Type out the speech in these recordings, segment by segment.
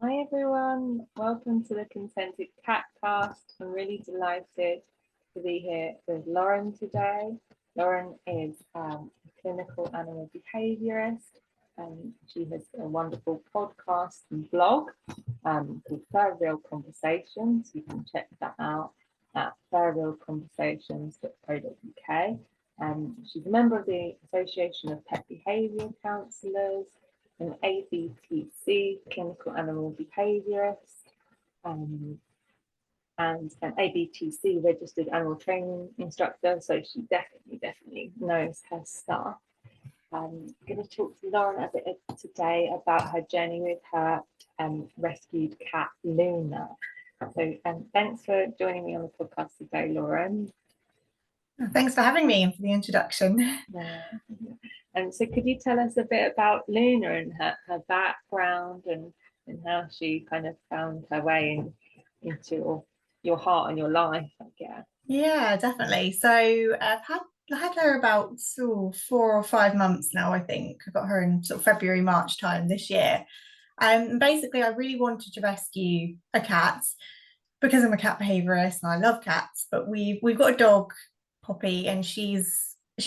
Hi everyone, welcome to the Contented Cat Cast. I'm really delighted to be here with Lauren today. Lauren is a clinical animal behaviourist and she has a wonderful podcast and blog called Fur Real Conversations. You can check that out at furrealconversations.co.uk. She's a member of the Association of Pet Behaviour Counsellors, an ABTC, clinical animal behaviourist, and an ABTC registered animal training instructor. So she definitely knows her stuff. I'm going to talk to Lauren a bit today about her journey with her rescued cat, Luna. So thanks for joining me on the podcast today, Lauren. Thanks for having me and for the introduction. And so could you tell us a bit about Luna and her background and how she kind of found her way into your heart and your life, I guess? Yeah, definitely. So I had her about 4 or 5 months now, I think. I got her in sort of February, March time this year. Basically I really wanted to rescue a cat because I'm a cat behaviorist and I love cats, but we've got a dog, Poppy, and she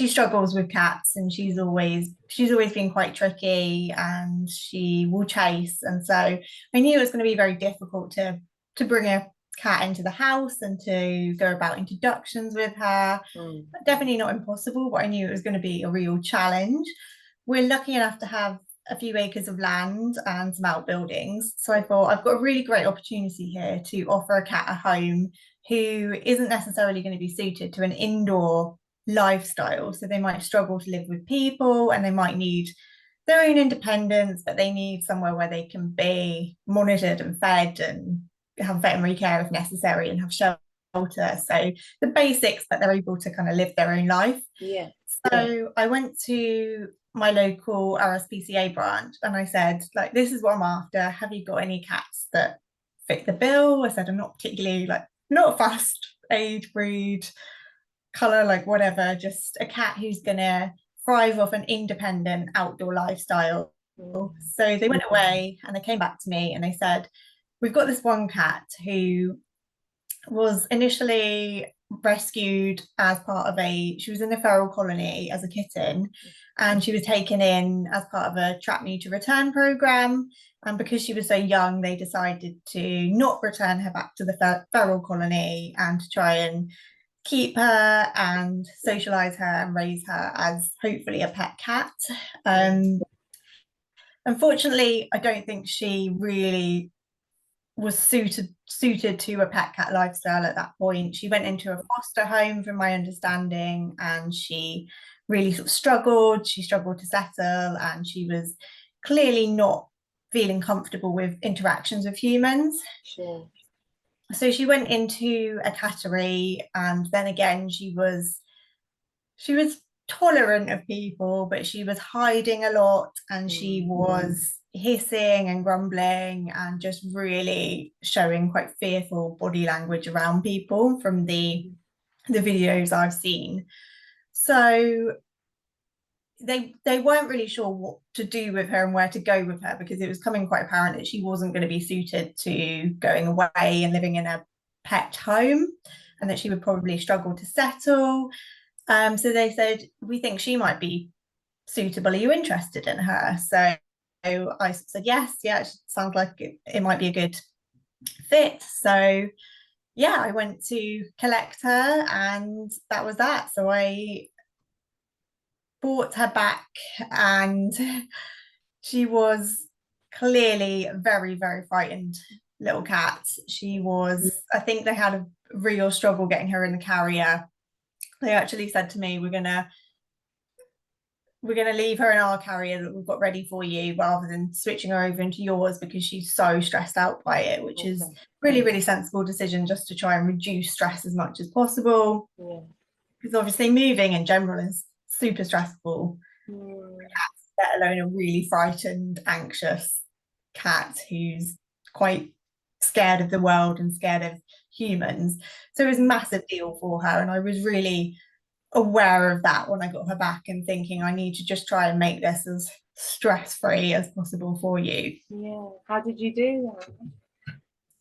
struggles with cats and she's always been quite tricky and she will chase. And so I knew it was going to be very difficult to bring a cat into the house and to go about introductions with her. Definitely not impossible, but I knew it was going to be a real challenge. We're lucky enough to have a few acres of land and some outbuildings. So I thought I've got a really great opportunity here to offer a cat a home who isn't necessarily going to be suited to an indoor lifestyle. So they might struggle to live with people and they might need their own independence, but they need somewhere where they can be monitored and fed and have veterinary care if necessary and have shelter. So the basics, but they're able to kind of live their own life. Yeah. So I went to my local RSPCA branch and I said, like, this is what I'm after. Have you got any cats that fit the bill? I said, I'm not particularly not fast age, breed, color, like whatever, just a cat who's gonna thrive off an independent outdoor lifestyle. So they went away and they came back to me and they said, we've got this one cat who was initially rescued as part of she was in a feral colony as a kitten and she was taken in as part of a trap new to return program, and because she was so young they decided to not return her back to the feral colony and to try and keep her and socialize her and raise her as hopefully a pet cat. Unfortunately, I don't think she really was suited to a pet cat lifestyle at that point. She went into a foster home, from my understanding, and she really sort of struggled. She struggled to settle, and she was clearly not feeling comfortable with interactions with humans. Sure. So she went into a cattery, and then again she was tolerant of people, but she was hiding a lot and she was hissing and grumbling and just really showing quite fearful body language around people from the videos I've seen. So they weren't really sure what to do with her and where to go with her, because it was coming quite apparent that she wasn't going to be suited to going away and living in a pet home and that she would probably struggle to settle. So they said, we think she might be suitable. Are you interested in her? So I said, yes, yeah, it sounds like it might be a good fit. So yeah, I went to collect her and that was that. So I brought her back and she was clearly very, very frightened little cat. She was, I think they had a real struggle getting her in the carrier. They actually said to me, we're gonna leave her in our carrier that we've got ready for you rather than switching her over into yours, because she's so stressed out by it, which is really, really sensible decision, just to try and reduce stress as much as possible. Because obviously moving in general is super stressful. Cats, let alone a really frightened, anxious cat who's quite scared of the world and scared of humans. So it was a massive deal for her, and I was really aware of that when I got her back and thinking I need to just try and make this as stress-free as possible for you. Yeah. How did you do that?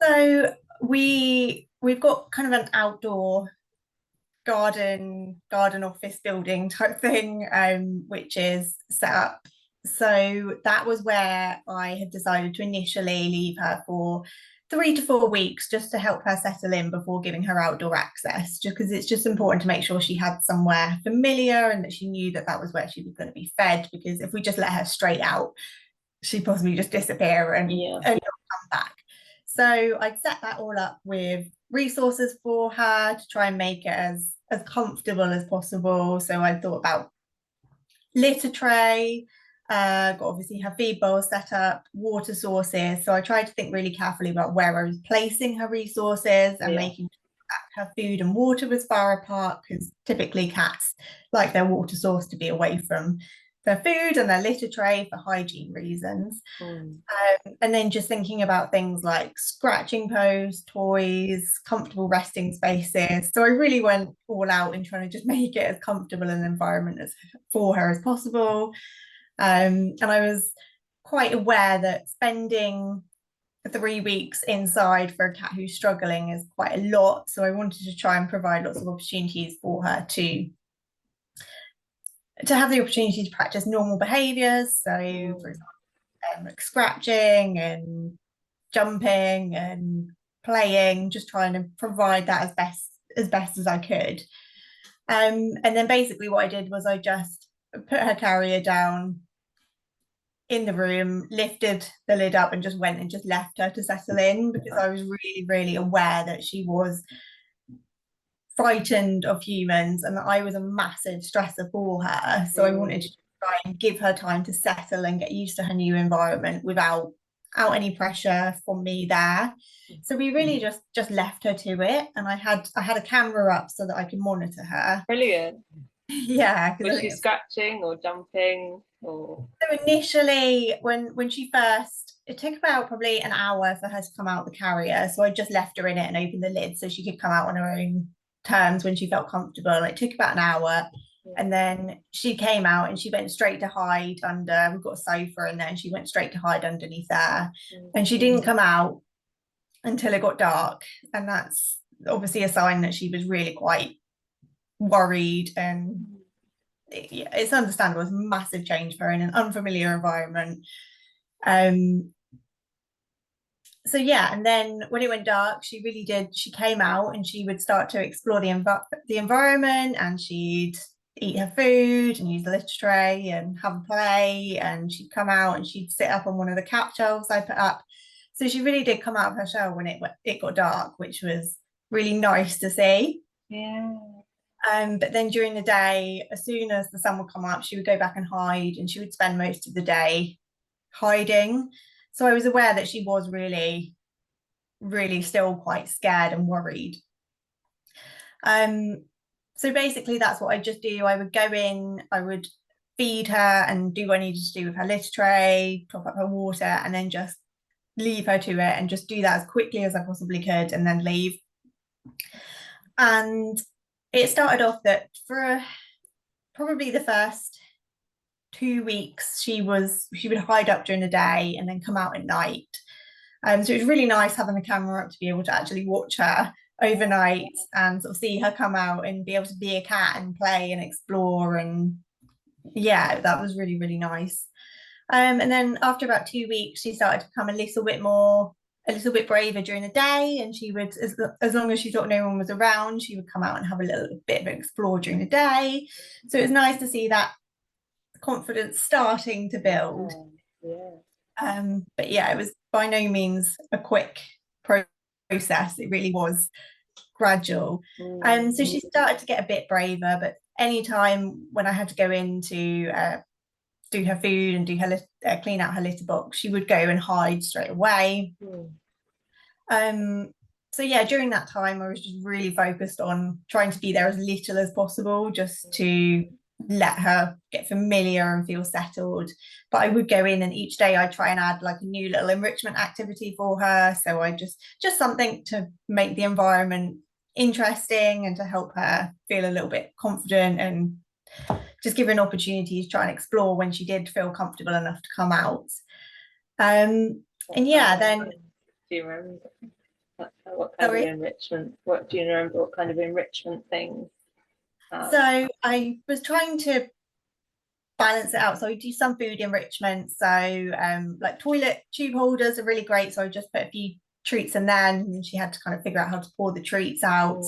So we've got kind of an outdoor garden office building type thing, which is set up. So that was where I had decided to initially leave her for 3 to 4 weeks just to help her settle in before giving her outdoor access, just because it's just important to make sure she had somewhere familiar and that she knew that that was where she was going to be fed, because if we just let her straight out, she'd possibly just disappear and not come back. So I'd set that all up with resources for her to try and make it as comfortable as possible. So I thought about litter tray, got obviously her feed bowl set up, water sources. So I tried to think really carefully about where I was placing her resources and making sure that her food and water was far apart, because typically cats like their water source to be away from their food and their litter tray for hygiene reasons. And then just thinking about things like scratching posts, toys, comfortable resting spaces. So I really went all out in trying to just make it as comfortable an environment as for her as possible. And I was quite aware that spending 3 weeks inside for a cat who's struggling is quite a lot. So I wanted to try and provide lots of opportunities for her to have the opportunity to practice normal behaviours. So, for example, like scratching and jumping and playing, just trying to provide that as best as I could. And then basically what I did was I just put her carrier down in the room, lifted the lid up and just went and just left her to settle in, because I was really, really aware that she was frightened of humans and that I was a massive stressor for her. So I wanted to try and give her time to settle and get used to her new environment without any pressure from me there. So we really just left her to it, and I had a camera up so that I could monitor her. Brilliant. Yeah. Was she scratching or jumping or? So initially, when she first, it took about probably an hour for her to come out the carrier. So I just left her in it and opened the lid so she could come out on her own terms when she felt comfortable. It took about an hour. And then she came out and she went straight to hide under, we've got a sofa in there, and she went straight to hide underneath there. And she didn't come out until it got dark. And that's obviously a sign that she was really quite worried, and it's understandable. It's a massive change for her in an unfamiliar environment. So yeah, and then when it went dark, she came out and she would start to explore the environment, and she'd eat her food and use the litter tray and have a play, and she'd come out and she'd sit up on one of the cat shelves I put up. So she really did come out of her shell when it got dark, which was really nice to see. Yeah. But then during the day, as soon as the sun would come up, she would go back and hide, and she would spend most of the day hiding. So I was aware that she was really, really still quite scared and worried. So basically that's what I just do. I would go in, I would feed her and do what I needed to do with her litter tray, top up her water, and then just leave her to it and just do that as quickly as I possibly could and then leave. And it started off that for probably the first 2 weeks, she would hide up during the day and then come out at night. So it was really nice having the camera up to be able to actually watch her overnight and sort of see her come out and be able to be a cat and play and explore. And yeah, that was really, really nice. And then after about 2 weeks, she started to become a little bit braver during the day, and she would, as long as she thought no one was around, she would come out and have a little bit of an explore during the day. So it was nice to see that confidence starting to build. But yeah, it was by no means a quick process. It really was gradual. So she started to get a bit braver, but anytime when I had to go in to do her food and do her clean out her litter box, she would go and hide straight away. So yeah, during that time I was just really focused on trying to be there as little as possible, just to let her get familiar and feel settled. But I would go in, and each day I try and add like a new little enrichment activity for her. So I just something to make the environment interesting and to help her feel a little bit confident and just give her an opportunity to try and explore when she did feel comfortable enough to come out. And yeah, then do you remember what kind sorry. of enrichment? What do you remember? What kind of enrichment things? So I was trying to balance it out. So I do some food enrichment. So like toilet tube holders are really great. So I just put a few treats in there, and she had to kind of figure out how to pour the treats out.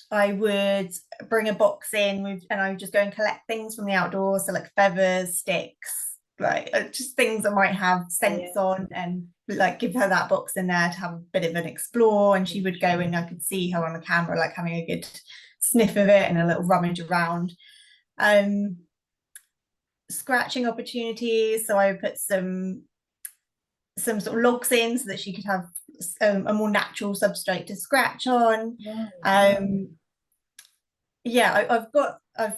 I would bring a box in with, and I would just go and collect things from the outdoors. So like feathers, sticks, like just things that might have scents on, and like give her that box in there to have a bit of an explore. And she would go and I could see her on the camera, like having a good sniff of it and a little rummage around. Scratching opportunities. So I would put some sort of logs in so that she could have a more natural substrate to scratch on. I've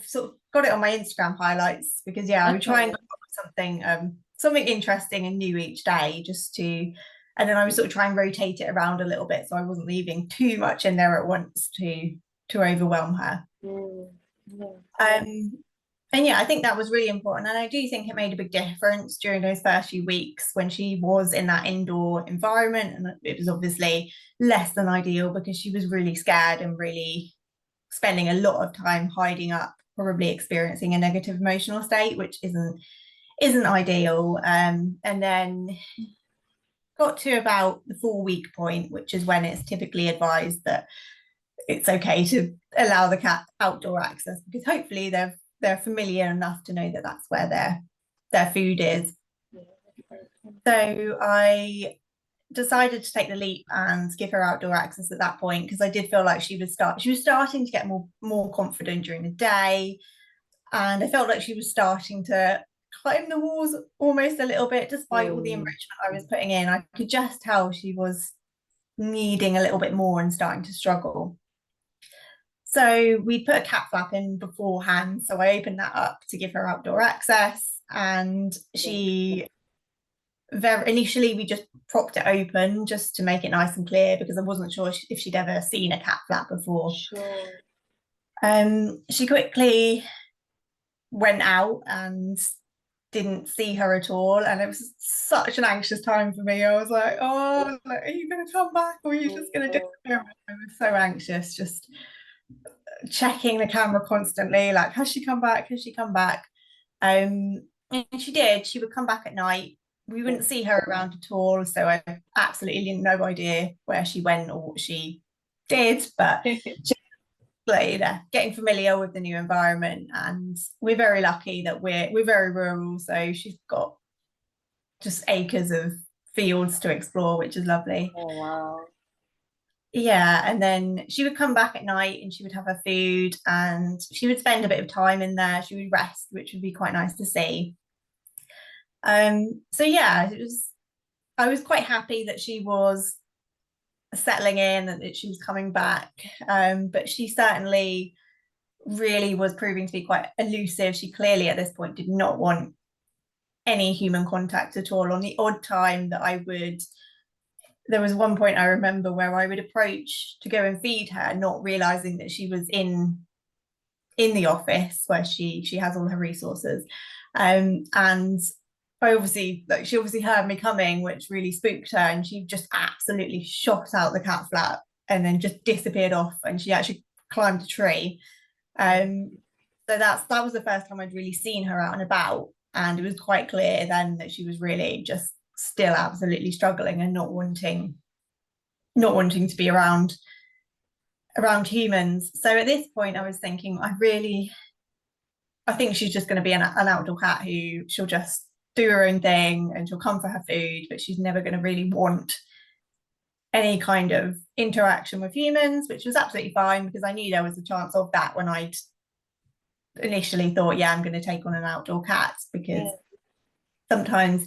sort of got it on my Instagram highlights because I would try and come up with something interesting and new each day, and then I would sort of try and rotate it around a little bit so I wasn't leaving too much in there at once to overwhelm her. And I think that was really important. And I do think it made a big difference during those first few weeks when she was in that indoor environment. And it was obviously less than ideal because she was really scared and really spending a lot of time hiding up, probably experiencing a negative emotional state, which isn't ideal. And then got to about the 4-week point, which is when it's typically advised that it's okay to allow the cat outdoor access, because hopefully they're familiar enough to know that that's where their food is. So I decided to take the leap and give her outdoor access at that point, because I did feel like she was starting to get more confident during the day, and I felt like she was starting to climb the walls almost a little bit, despite all the enrichment I was putting in. I could just tell she was needing a little bit more and starting to struggle. So we put a cat flap in beforehand. So I opened that up to give her outdoor access, and initially we just propped it open just to make it nice and clear, because I wasn't sure if she'd ever seen a cat flap before. She quickly went out and didn't see her at all, and it was such an anxious time for me. I was like, oh, like, are you going to come back, or are you just going to disappear? I was so anxious, just checking the camera constantly, like, has she come back, and she did. She would come back at night. We wouldn't see her around at all, so I absolutely no idea where she went or what she did, but getting familiar with the new environment. And we're very lucky that we're very rural, so she's got just acres of fields to explore, which is lovely. Oh wow. Yeah, and then she would come back at night and she would have her food and she would spend a bit of time in there. She would rest, which would be quite nice to see. So yeah, I was quite happy that she was settling in and that she was coming back. But she certainly really was proving to be quite elusive. She clearly at this point did not want any human contact at all. On the odd time that there was one point I remember where I would approach to go and feed her, not realizing that she was in the office where she has all her resources. And she obviously heard me coming, which really spooked her, and she just absolutely shot out the cat flap and then just disappeared off, and she actually climbed a tree. So that was the first time I'd really seen her out and about, and it was quite clear then that she was really just still absolutely struggling and not wanting to be around humans. So at this point I was thinking, I think she's just going to be an outdoor cat who she'll just do her own thing and she'll come for her food, but she's never going to really want any kind of interaction with humans, which was absolutely fine because I knew there was a chance of that when I'd initially thought, I'm going to take on an outdoor cat, because sometimes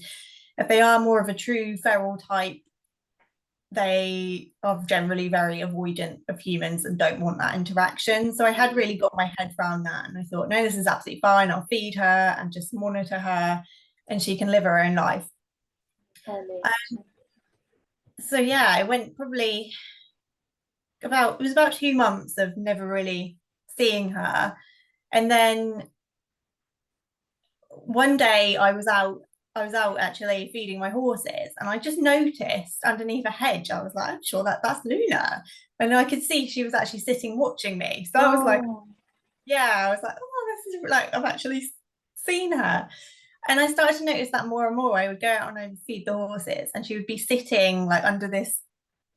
if they are more of a true feral type, they are generally very avoidant of humans and don't want that interaction. So I had really got my head around that, and I thought, no, this is absolutely fine. I'll feed her and just monitor her and she can live her own life. So I went probably it was about 2 months of never really seeing her. And then one day I was out actually feeding my horses, and I just noticed underneath a hedge, I was like, I'm sure that's Luna. And I could see she was actually sitting watching me. So I was like, Oh, yeah, I was like, oh, this is like, I've actually seen her. And I started to notice that more and more. I would go out and I would feed the horses, and she would be sitting like under this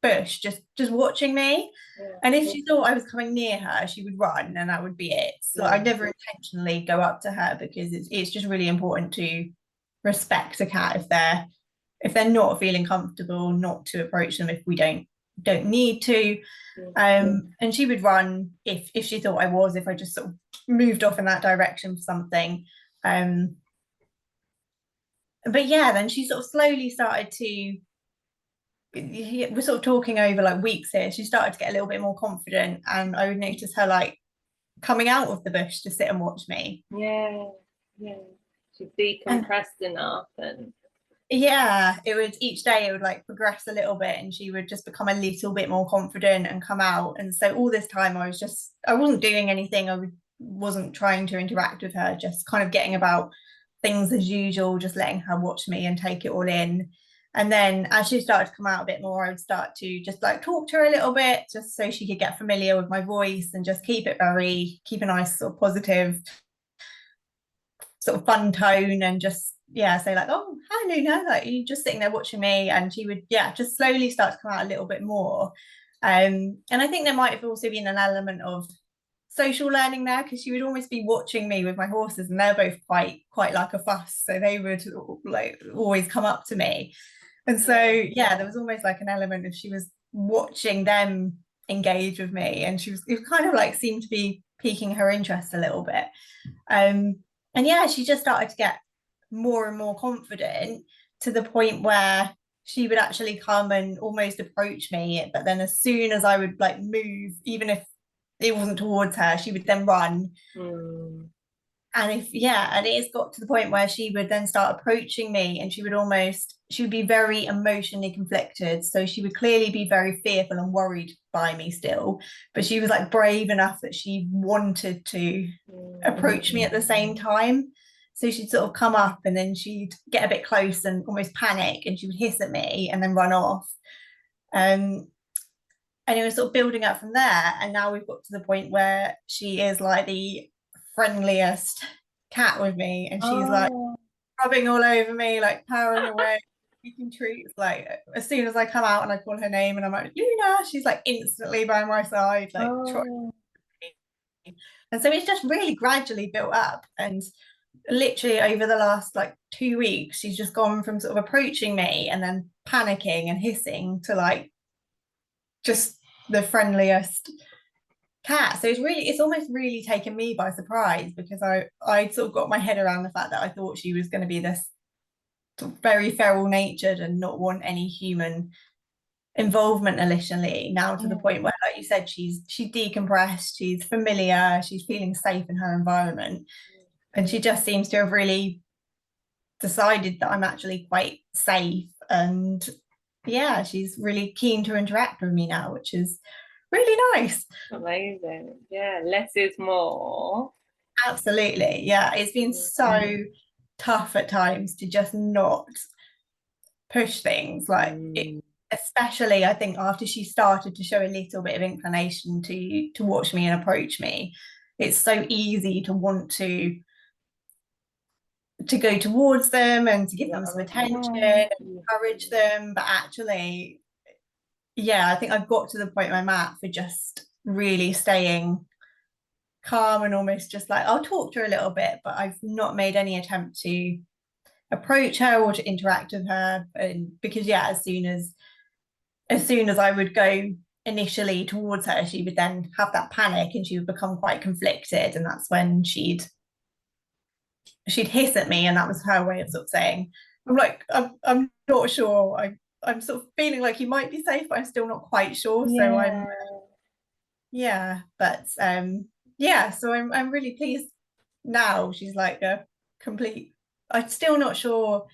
bush, just watching me. And if yeah, she thought I was coming near her, she would run, and that would be it. So I yeah, never intentionally go up to her, because it's just really important to respect a cat if they're not feeling comfortable, not to approach them if we don't need to. yeah, And she would run if she thought I was, if I just sort of moved off in that direction for something. Um, but yeah, then she sort of slowly started to, we're sort of talking over like weeks here. She started to get a little bit more confident, and I would notice her like coming out of the bush to sit and watch me. yeah, yeah. She's And decompressed enough, and yeah, it would, each day it would like progress a little bit, and she would just become a little bit more confident and come out. And so all this time I wasn't doing anything. Wasn't trying to interact with her, just kind of getting about things as usual, just letting her watch me and take it all in. And then as she started to come out a bit more, I would start to just like talk to her a little bit, just so she could get familiar with my voice, and just keep a nice sort of positive sort of fun tone, and just yeah, say like, oh hi Luna, like you just sitting there watching me. And she would just slowly start to come out a little bit more. And I think there might have also been an element of social learning there, because she would almost be watching me with my horses, and they're both quite like a fuss, so they would like always come up to me. And so yeah, yeah, there was almost like an element of she was watching them engage with me, and it kind of like seemed to be piquing her interest a little bit. um, and yeah, she just started to get more and more confident, to the point where she would actually come and almost approach me. But then as soon as I would like move, even if it wasn't towards her, she would then run. mm, And it's got to the point where she would then start approaching me, and she would be very emotionally conflicted. So she would clearly be very fearful and worried by me still, but she was like brave enough that she wanted to mm, approach me at the same time. So she'd sort of come up, and then she'd get a bit close and almost panic, and she would hiss at me and then run off. Um, and it was sort of building up from there. And now we've got to the point where she is like the friendliest cat with me, and she's like oh, rubbing all over me, like powering away, eating treats. Like as soon as I come out and I call her name and I'm like, Luna, she's like instantly by my side, like trotting. oh, And so it's just really gradually built up. And literally over the last like 2 weeks, she's just gone from sort of approaching me and then panicking and hissing to like just the friendliest cat. So it's almost really taken me by surprise, because I sort of got my head around the fact that I thought she was going to be this sort of very feral natured and not want any human involvement initially, now to the yeah, point where, like you said, she's decompressed, she's familiar, she's feeling safe in her environment. And she just seems to have really decided that I'm actually quite safe. And yeah, she's really keen to interact with me now, which is really nice. amazing. Yeah, less is more. Absolutely. Yeah. It's been Mm, so tough at times to just not push things like it, mm, especially I think after she started to show a little bit of inclination to watch me and approach me. It's so easy to want to go towards them and to give yeah, them some attention okay. and encourage them. But actually, yeah, I think I've got to the point where I'm at for just really staying calm, and almost just like I'll talk to her a little bit, but I've not made any attempt to approach her or to interact with her. And because yeah, as soon as I would go initially towards her, she would then have that panic and she would become quite conflicted, and that's when she'd hiss at me, and that was her way of sort of saying, I'm like, I'm not sure. I'm sort of feeling like you might be safe, but I'm still not quite sure. So I'm Yeah, yeah, but yeah, so I'm really pleased now. She's like a complete, I'm still not sure.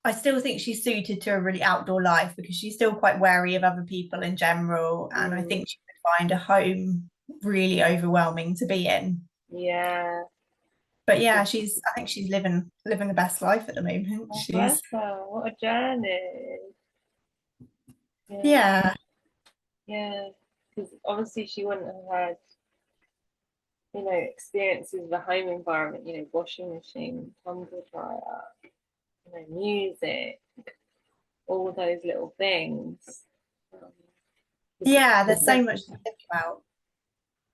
I still think she's suited to a really outdoor life, because she's still quite wary of other people in general. And I mm, think she would find a home really overwhelming to be in. Yeah. But yeah, I think she's living the best life at the moment. Oh, She's bless her. What a journey. Yeah. yeah, Yeah. Because obviously she wouldn't have had, experiences of the home environment, washing machine, tumble dryer, music, all those little things. Um, yeah, the there's so much to necessity. think about.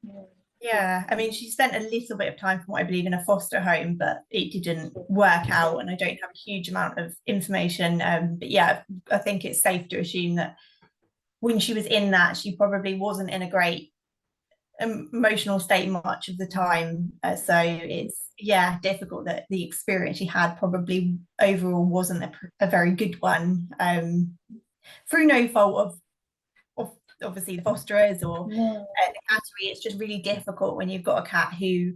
Yeah. Yeah, I mean, she spent a little bit of time, from what I believe, in a foster home, but it didn't work out, and I don't have a huge amount of information. But yeah, I think it's safe to assume that when she was in that, she probably wasn't in a great emotional state much of the time. So it's yeah, difficult that the experience she had probably overall wasn't a very good one. Through no fault of obviously the fosterers or No. the cattery. It's just really difficult when you've got a cat who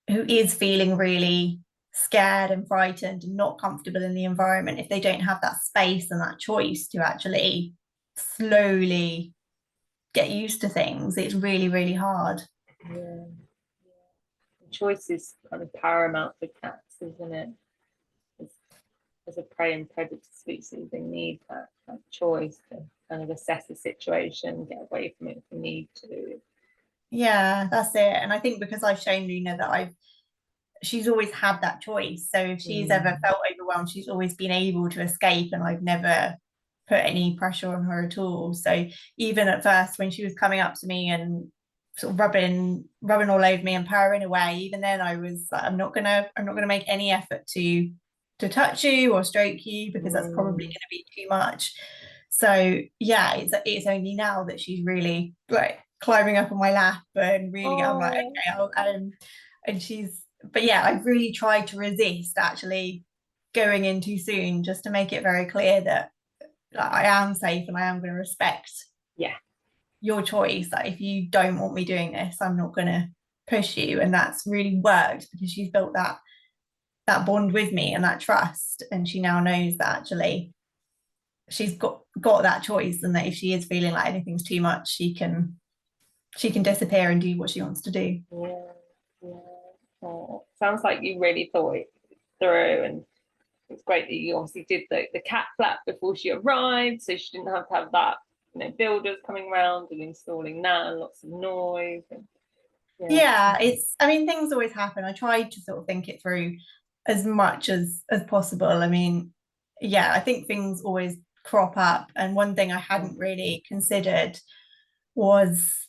is feeling really scared and frightened and not comfortable in the environment. If they don't have that space and that choice to actually slowly get used to things, it's really, really hard. Yeah. Choice is kind of paramount for cats, isn't it? As, as a prey and predator species, they need that choice to kind of assess the situation, get away from it if they need to. Yeah, that's it. And I think because I've shown Luna that she's always had that choice. So if she's ever Mm. felt overwhelmed, she's always been able to escape, and I've never put any pressure on her at all. So even at first, when she was coming up to me and sort of rubbing all over me and purring away, even then I was like, I'm not gonna make any effort to touch you or stroke you because that's probably Mm. gonna be too much. So yeah, it's only now that she's really like climbing up on my lap and really I'm like, Oh, okay, and she's but yeah, I've really tried to resist actually going in too soon just to make it very clear that like, I am safe and I am going to respect yeah. your choice. That if you don't want me doing this, I'm not going to push you. And that's really worked because she's built that bond with me and that trust. And she now knows that actually she's got that choice, and that if she is feeling like anything's too much, she can disappear and do what she wants to do. Yeah. Yeah. Oh, sounds like you really thought it through, and it's great that you obviously did the cat flap before she arrived, so she didn't have to have that, builders coming around and installing that and lots of noise. And yeah. Yeah, I mean, things always happen. I tried to sort of think it through as much as possible. I mean, yeah, I think things always crop up. And one thing I hadn't really considered was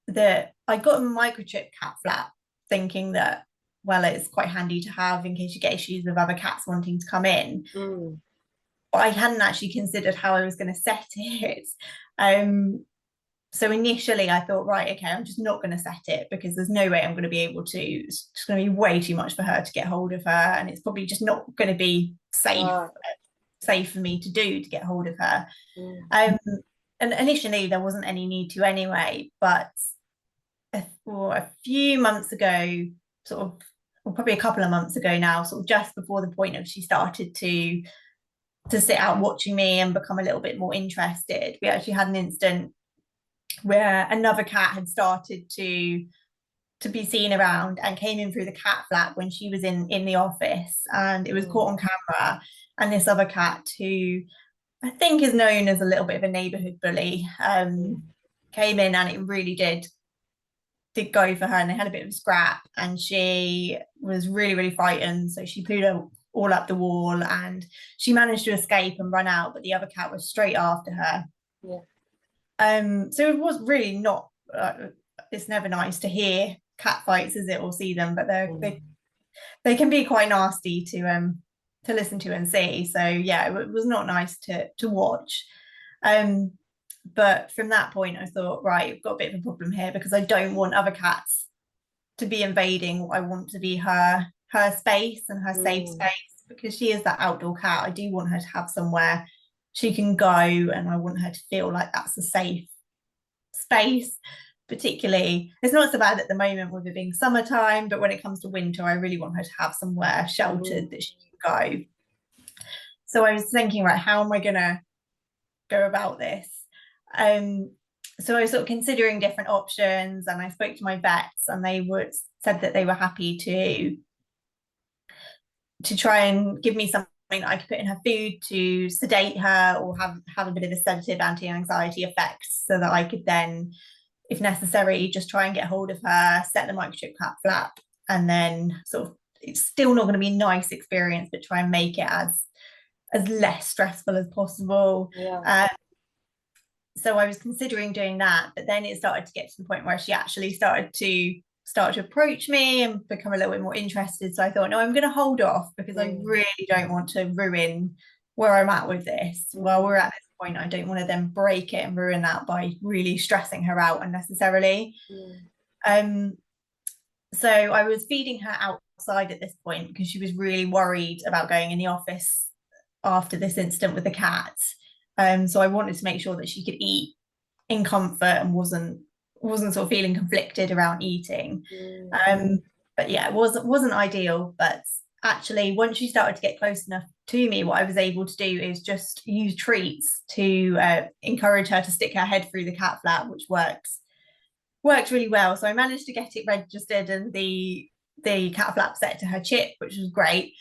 that I got a microchip cat flap, thinking that, well, it's quite handy to have in case you get issues with other cats wanting to come in. Mm. But I hadn't actually considered how I was going to set it. Um, so initially I thought, right, okay, I'm just not going to set it because there's no way I'm going to be able to. It's just going to be way too much for her to get hold of her, and it's probably just not going to be Right. safe for me to do to get hold of her. Mm. Um, and initially there wasn't any need to anyway, but a few months ago, sort of, well, probably a couple of months ago now, sort of just before the point of she started to sit out watching me and become a little bit more interested, we actually had an incident where another cat had started to be seen around and came in through the cat flap when she was in the office, and it was caught on Mm. camera. And this other cat, who I think is known as a little bit of a neighborhood bully, Mm. came in, and it really did go for her, and they had a bit of a scrap, and she was really, really frightened, so she put her all up the wall, and she managed to escape and run out, but the other cat was straight after her. Yeah. So it was really not. It's never nice to hear cat fights, is it, or see them? But Mm. they can be quite nasty to listen to and see. So yeah, it was not nice to watch. Um, but from that point, I thought, right, I've got a bit of a problem here because I don't want other cats to be invading what I want to be her space and her safe Mm. space, because she is that outdoor cat. I do want her to have somewhere she can go, and I want her to feel like that's a safe space. Particularly, it's not so bad at the moment with it being summertime, but when it comes to winter, I really want her to have somewhere Mm. sheltered that she can go. So I was thinking, right, how am I gonna go about this? Um, so I was sort of considering different options, and I spoke to my vets, and they said that they were happy to try and give me something that I could put in her food to sedate her, or have a bit of a sedative anti-anxiety effect, so that I could then, if necessary, just try and get hold of her, set the microchip cat flap, and then sort of, it's still not going to be a nice experience, but try and make it as less stressful as possible. Yeah. So I was considering doing that, but then it started to get to the point where she actually started to approach me and become a little bit more interested. So I thought, no, I'm going to hold off, because I really don't want to ruin where I'm at with this. While we're at this point, I don't want to then break it and ruin that by really stressing her out unnecessarily. So I was feeding her outside at this point, because she was really worried about going in the office after this incident with the cat. So I wanted to make sure that she could eat in comfort and wasn't sort of feeling conflicted around eating. But yeah, it wasn't ideal. But actually, once she started to get close enough to me, what I was able to do is just use treats to encourage her to stick her head through the cat flap, which works really well. So I managed to get it registered and the cat flap set to her chip, which was great.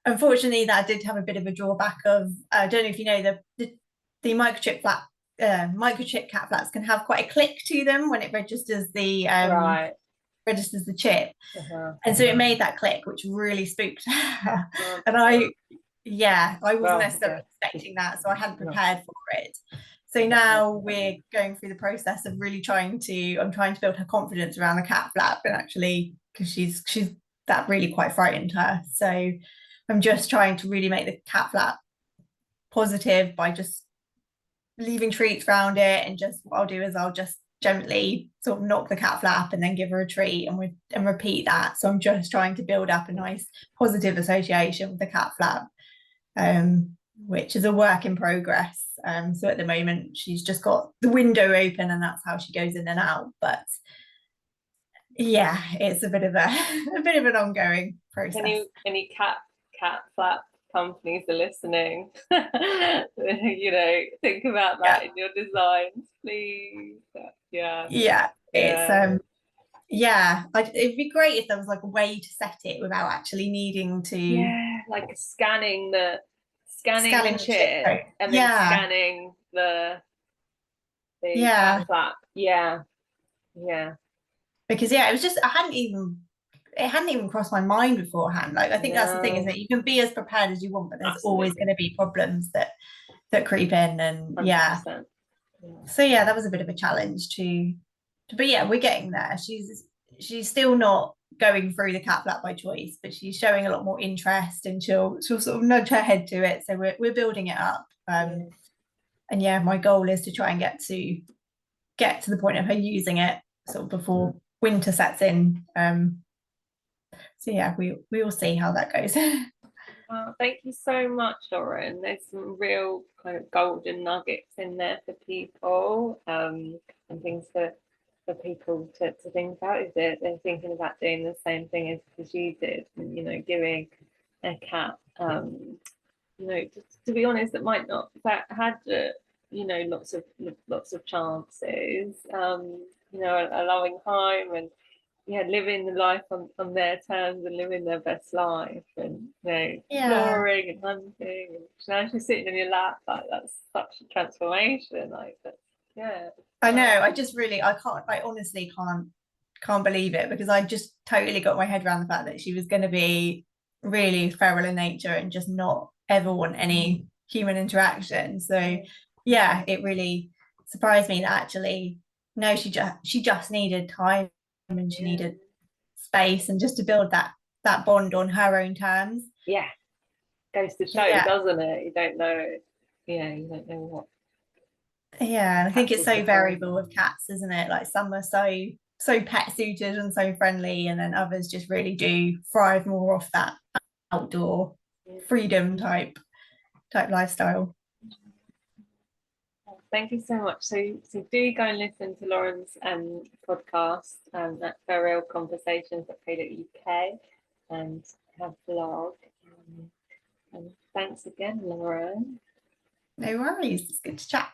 Unfortunately, that did have a bit of a drawback of, I don't know if you know, the microchip cat flaps can have quite a click to them when it registers the chip. And so it made that click, which really spooked her. And I wasn't necessarily expecting that, so I hadn't prepared for it. So now we're going through the process of really trying to build her confidence around the cat flap, and actually, because she's that really quite frightened her. So I'm just trying to really make the cat flap positive by just leaving treats around it, and just what I'll do is I'll just gently sort of knock the cat flap and then give her a treat, and repeat that. So I'm just trying to build up a nice positive association with the cat flap, which is a work in progress. So at the moment she's just got the window open, and that's how she goes in and out. But yeah, it's a bit of an ongoing process. Any cat flap companies are listening, think about that in your designs, please. It'd be great if there was like a way to set it without actually needing to like scanning the chip and then scanning the cat flap. Because it was just, it hadn't even crossed my mind beforehand. Like, I think that's the thing, is that you can be as prepared as you want, but there's always going to be problems that creep in. And 100%. So that was a bit of a challenge but yeah, we're getting there. She's still not going through the cat flap by choice, but she's showing a lot more interest, and she'll sort of nudge her head to it. So we're building it up. And my goal is to try and get to the point of her using it sort of before winter sets in. So we will see how that goes. Thank you so much, Lauren. There's some real kind of golden nuggets in there for people, and things for people to think about, if they're thinking about doing the same thing as you did, and, giving a cat, to be honest, that might not that had lots of chances, a loving home, and living the life on their terms, and living their best life, and exploring and hunting, and now she's sitting in your lap. Like, that's such a transformation. Like, I know. I honestly can't believe it, because I just totally got my head around the fact that she was going to be really feral in nature and just not ever want any human interaction. So it really surprised me that actually, no, she just needed time, and she needed space, and just to build that bond on her own terms. Goes to show, doesn't it? You don't know what. I think it's so variable with cats, isn't it? Like, some are so pet suited and so friendly, and then others just really do thrive more off that outdoor freedom type lifestyle. Thank you so much. So do go and listen to Lauren's podcast, at behaviourconversations.co.uk, and have blog. And thanks again, Lauren. No worries. It's good to chat.